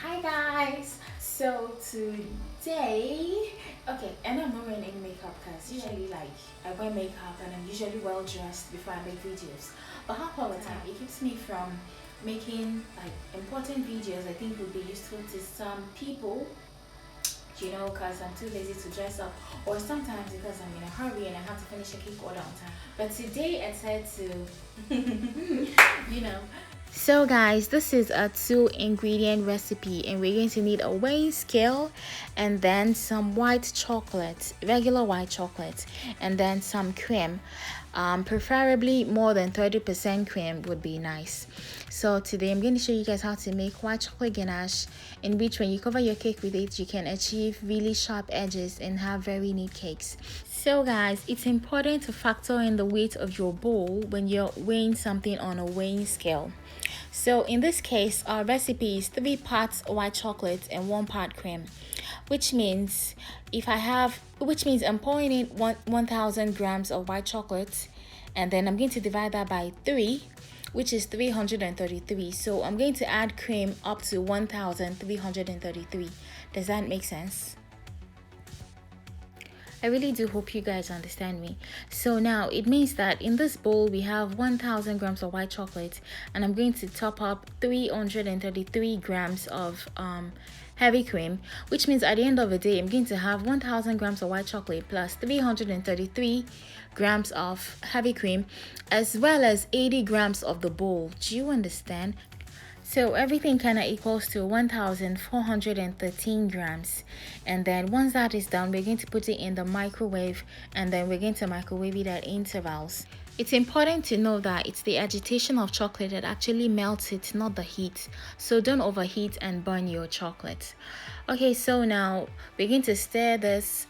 Hi guys! So today, okay, and I'm not wearing any makeup because usually I wear makeup and I'm usually well dressed before I make videos. But half of the time it keeps me from making like important videos I think would be useful to some people, because I'm too lazy to dress up, or sometimes because I'm in a hurry and I have to finish a cake order on time. But today I decided to, you know. So guys, this is a 2 ingredient recipe and we're going to need a weighing scale and then some white chocolate, regular white chocolate, and then some cream. Preferably more than 30% cream would be nice. So today I'm going to show you guys how to make white chocolate ganache, in which when you cover your cake with it you can achieve really sharp edges and have very neat cakes. So guys, it's important to factor in the weight of your bowl when you're weighing something on a weighing scale. So in this case, our recipe is 3 parts white chocolate and 1 part cream, which means I'm pouring in 1000 grams of white chocolate, and then I'm going to divide that by 3, which is 333. So I'm going to add cream up to 1333. Does that make sense? I really do hope you guys understand me. So now it means that in this bowl we have 1000 grams of white chocolate, and I'm going to top up 333 grams of heavy cream, which means at the end of the day I'm going to have 1000 grams of white chocolate plus 333 grams of heavy cream, as well as 80 grams of the bowl. Do you understand? So everything kind of equals to 1413 grams. And then once that is done, we're going to put it in the microwave, and then we're going to microwave it at intervals. It's important to know that it's the agitation of chocolate that actually melts it, not the heat. So don't overheat and burn your chocolate. Okay, so now we're going to stir this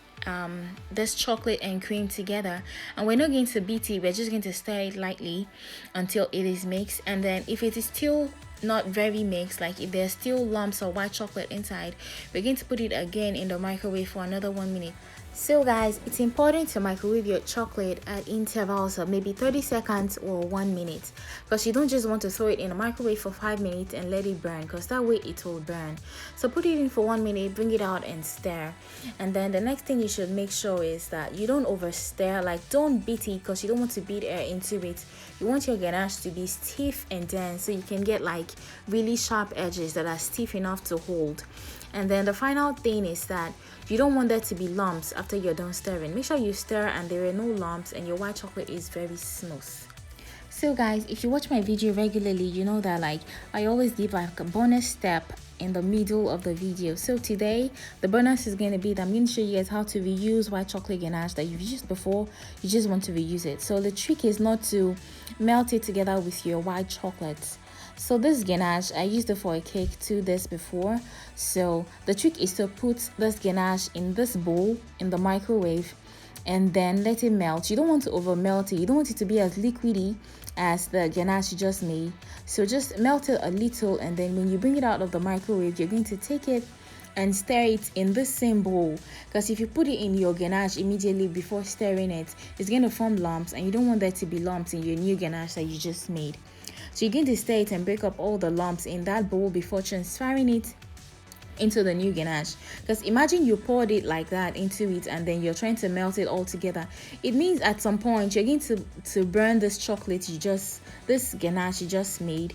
chocolate and cream together, and we're not going to beat it, we're just going to stir it lightly until it is mixed. And then if it is still not very mixed, like if there's still lumps of white chocolate inside, we're going to put it again in the microwave for another 1 minute. So guys, it's important to microwave your chocolate at intervals of maybe 30 seconds or 1 minute, because you don't just want to throw it in the microwave for 5 minutes and let it burn, because that way it will burn. So put it in for 1 minute, bring it out and stir. And then the next thing you should make sure is that you don't over stir, like don't beat it, because you don't want to beat air into it. You want your ganache to be stiff and dense so you can get like really sharp edges that are stiff enough to hold. And then the final thing is that you don't want there to be lumps after you're done stirring. Make sure you stir and there are no lumps and your white chocolate is very smooth. So guys, if you watch my video regularly, you know that like I always give like a bonus step in the middle of the video. So today the bonus is going to be that I'm going to show you guys how to reuse white chocolate ganache that you've used before. You just want to reuse it. So the trick is not to melt it together with your white chocolate. So this ganache, I used it for a cake too this before. So the trick is to put this ganache in this bowl in the microwave and then let it melt. You don't want to over melt it. You don't want it to be as liquidy as the ganache you just made. So just melt it a little, and then when you bring it out of the microwave, you're going to take it and stir it in this same bowl, because if you put it in your ganache immediately before stirring it, it's going to form lumps, and you don't want there to be lumps in your new ganache that you just made. So you're going to stir it and break up all the lumps in that bowl before transferring it into the new ganache. Because imagine you poured it like that into it and then you're trying to melt it all together. It means at some point you're going to burn this this ganache you just made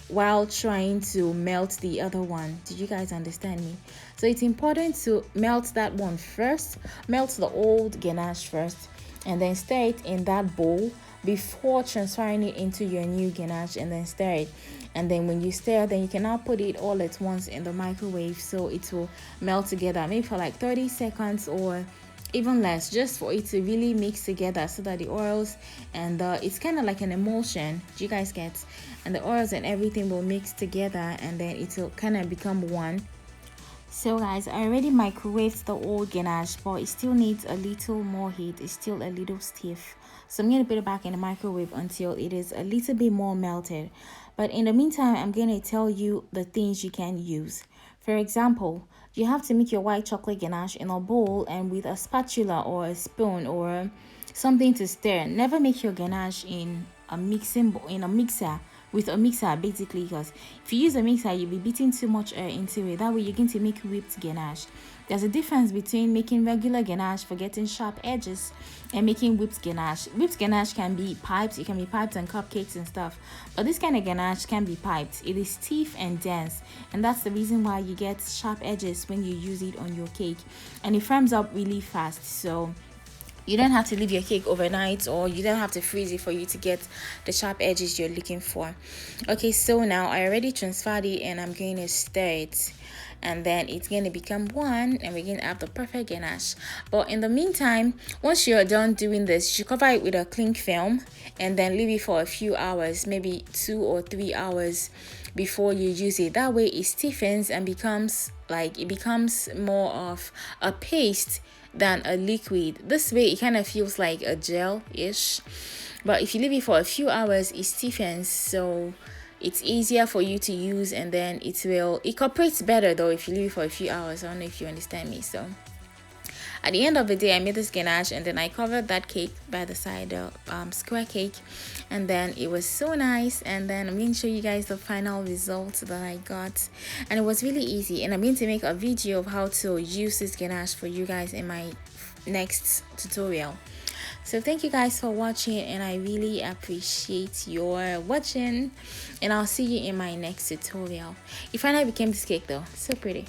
while trying to melt the other one. Did you guys understand me? So it's important to melt that one first, melt the old ganache first, and then stir it in that bowl before transferring it into your new ganache, and then stir it. And then when you stir, then you can now put it all at once in the microwave so it will melt together, maybe for like 30 seconds or even less, just for it to really mix together so that the oils and it's kind of like an emulsion, do you guys get? And the oils and everything will mix together, and then it will kind of become one. So guys, I already microwaved the old ganache, but it still needs a little more heat. It's still a little stiff. So I'm going to put it back in the microwave until it is a little bit more melted. But in the meantime, I'm going to tell you the things you can use. For example, you have to make your white chocolate ganache in a bowl and with a spatula or a spoon or something to stir. Never make your ganache in a mixer with a mixer basically, because if you use a mixer you'll be beating too much air into it. That way you're going to make whipped ganache. There's a difference between making regular ganache for getting sharp edges and making whipped ganache. Whipped ganache can be piped, it can be piped on cupcakes and stuff, but this kind of ganache can be piped. It is stiff and dense, and that's the reason why you get sharp edges when you use it on your cake, and it firms up really fast. So you don't have to leave your cake overnight, or you don't have to freeze it for you to get the sharp edges you're looking for. Okay, so now I already transferred it and I'm going to stir it, and then it's going to become one, and we're going to have the perfect ganache. But in the meantime, once you're done doing this, you cover it with a cling film and then leave it for a few hours, maybe 2 or 3 hours before you use it. That way it stiffens and becomes more of a paste than a liquid. This way it kind of feels like a gel-ish, but if you leave it for a few hours it stiffens, so it's easier for you to use, and then it cooperates better though if you leave it for a few hours. I don't know if you understand me. So at the end of the day, I made this ganache, and then I covered that cake by the side, square cake, and then it was so nice. And then I'm going to show you guys the final results that I got, and it was really easy. And I'm going to make a video of how to use this ganache for you guys in my next tutorial. So thank you guys for watching, and I really appreciate your watching, and I'll see you in my next tutorial. It finally became this cake though, so pretty.